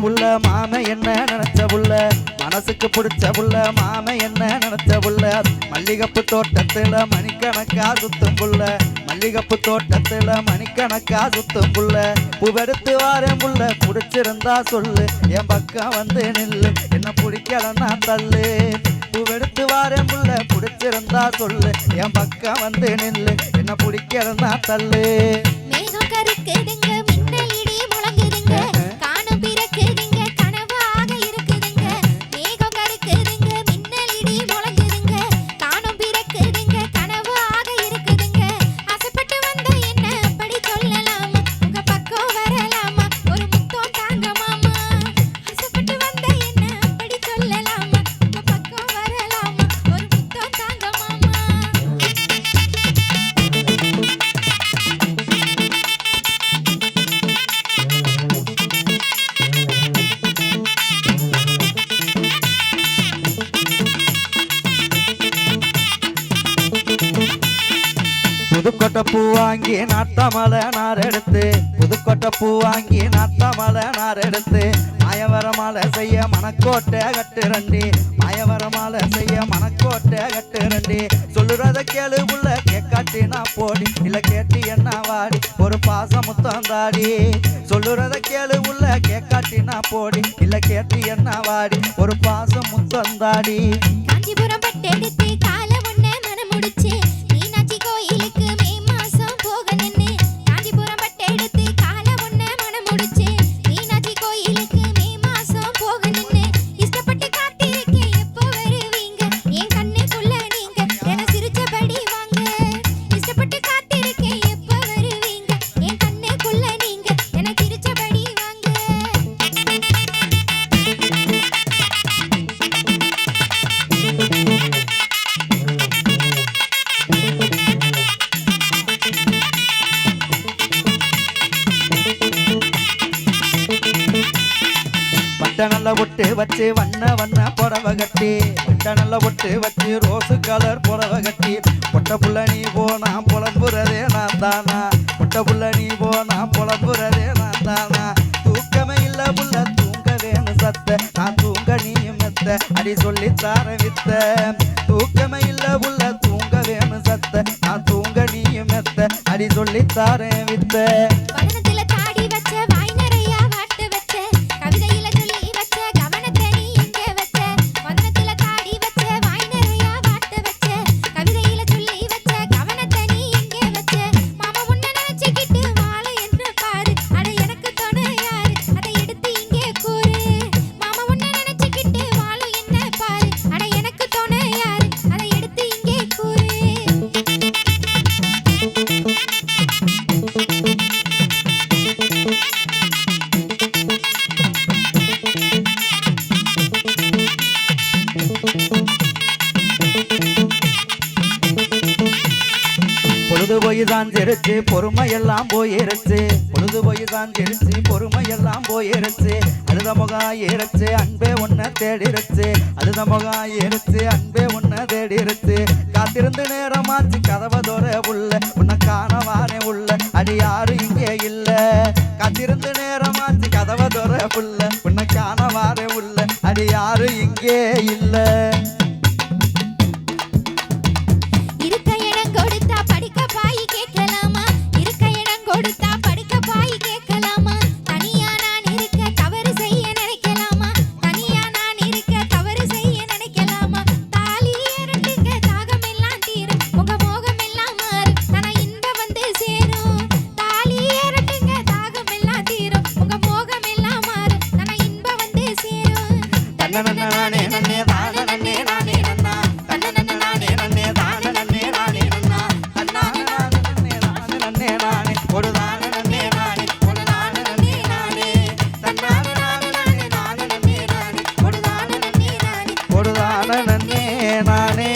புள்ள மாம என்ன நினைச்ச புள்ள மனசுக்கு பிடிச்ச புள்ள மாம என்ன நினைச்ச புள்ள மல்லிகப்பு தோட்டத்துல மணிக்கணக்கா சுத்தும் புள்ள மல்லிகப்பு தோட்டத்துல மணிக்கணக்கா சுத்தும் புள்ள பூவெடுத்து வாரேன் புள்ள பிடிச்சிருந்தா சொல்லு என் பக்கம் வந்து நில்லு என்ன பிடிக்கலன்னா தள்ளு பூவெடுத்து வாரேன் புள்ள பிடிச்சிருந்தா சொல்லு என் பக்கம் வந்து நில்லு என்ன பிடிக்கலன்னா தள்ளு மேகம் கருக்குதுங்க மின்னல் இடி முழங்குதுங்க காணும் பிறக்குதுங்க கனவாக இருக்குதுங்க மேகம் கருக்குதுங்க மின்னல் இடி முழங்குதுங்க காணும் பிறக்குதுங்க கனவாக இருக்குதுங்க ஆசைப்பட்டு வந்த என்ன அப்படி சொல்லலாமா உங்க பக்கம் வரலாமா ஒரு முத்தம் தாங்க மாமா ஆசைப்பட்டு வந்த என்ன அப்படி சொல்லலாமா உங்க பக்கம் வரலாமா ஒரு முத்தம் தாங்க மாமா புதுக்கொட்டை பூ வாங்கி நாட்டாமலை நார் எடுத்து புதுக்கொட்டை பூ வாங்கி நாட்டாமலை நார் எடுத்து மாயவர மாலை செய்ய மணக்கோட்டை கட்டு ரண்டி மாயவர மாலை செய்ய மணக்கோட்டை கட்டு ரண்டி சொல்லுறத கேளு புள்ள கேட்காட்டி நான் போடி இல்ல கேட்டி என்ன வாடி ஒரு பாசம் முத்தம் தாடி சொல்லுறத கேளு புள்ள கேட்காட்டி நான் போடி இல்ல கேட்டி என்ன வாடி ஒரு பாசம் முத்தம் தாடி காஞ்சிபுரம் பட்டெடுத்து கால ஒண்ண மனம் முடிச்சு மீனாட்சி கோயிலுக்கு மே மாசம் போக நின்னு காஞ்சிபுரம் பட்டெடுத்து கால ஒண்ண மனம் முடிச்சு மீனாட்சி கோயிலுக்கு மே மாசம் போக நின்னு இஷ்டப்பட்டு காத்திருக்கேன் எப்போ வருவீங்க என் கண்ணுக்குள்ள நீங்க என சிரிச்சபடி வாங்க இஷ்டப்பட்டு காத்திருக்கேன் எப்போ வருவீங்க என் கண்ணுக்குள்ள நீங்க என சிரிச்சபடி வாங்க வட்ட நல்ல ஒட்டு வச்சு வண்ண வண்ண புடவை கட்டி வட்ட நல்ல ஒட்டு வச்சு ரோஸு கலர் புடவை கட்டி பொட்ட புள்ள நீ போனா புலம்புறதே நான் தானா பொட்ட புள்ள நீ போனா புலம்புறதே நான் தானா தூக்கமே இல்ல புள்ள தூங்க வேணும் சத்த நான் தூங்க நீயும் மெத்த அடி சொல்லி தார வித்த தூக்கமே இல்ல புள்ள தூங்க வேணும் சத்த நான் தூங்க நீயும் மெத்த அடி சொல்லி தாரேன் வித்த வதனத்தில தாடி வச்ச வாய் நிறைய வாட்டு வச்ச கவிதையில சொல்லி வச்ச கவனத்தை நீ எங்க வச்ச வதனத்தில தாடி வச்ச வாய் நிறைய வாட்டு வச்ச கவிதையில சொல்லி வச்ச கவனத்தை நீ எங்க வச்ச மாமா உன்னை நினைச்சுக்கிட்டு வாழ என்று பாரு அட எனக்கு துணை யாரு அதை எடுத்து இங்கே கூறு மாமா உன்னை நினைச்சுக்கிட்டு வாழ என்ன பாரு அட எனக்கு துணை யாரு அதை எடுத்து இங்கே கூறு பொழுது போய் தான் தெரிச்சு பொறுமையெல்லாம் போயிருச்சு பொழுது போய் தான் தெரிச்சு பொறுமையெல்லாம் போயிருச்சு அழுத முகம் ஏறிச்சு அன்பே ஒன்ன தேடிருச்சு அழுத முகம் ஏறிச்சு அன்பே ஒன்ன தேடிருச்சு காத்திருந்து நேரமாச்சு கதவை தோற உள்ள உன்னை காணவானே உள்ள அடி யாரு இங்கே இல்ல காத்திருந்து நேரமாச்சு கதவை தோற உள்ள உன்னை காணவானே உள்ள அடி யாரு இங்கே இல்ல இருக்க இடம் கொடுத்தா படிக்க பாய் கேட்கலாமா இருக்க இடம் கொடுத்தா படிக்க பாய் கேட்கலாமா தனியா நான் இருக்க தவறு செய்ய நினைக்கலாமா தனியா நான் இருக்க தவறு செய்ய நினைக்கலாமா தாலி இரண்டுங்க தாகம் எல்லாம் தீரும் உங்க மோகம் எல்லாம் மாறும் ஆனா இன்பம் வந்து சேரும் தாலி இரண்டுங்க தாகம் எல்லாம் தீரும் உங்க மோகம் எல்லாம் மாறும் ஆனா இன்பம் வந்து சேரும் தன்னே நானே நன்னே தான நன்னே நானே நன்னா தன்னே நானே நன்னே தான நன்னே நானே நன்னா தன்னானே நானே நன்னே நானே ஒரு தான நன்னே நானே ஒரு தான நன்னே நானே தன்னானே நானே நன்னே நானே ஒரு தான நன்னே நானே ஒரு தான நன்னே நானே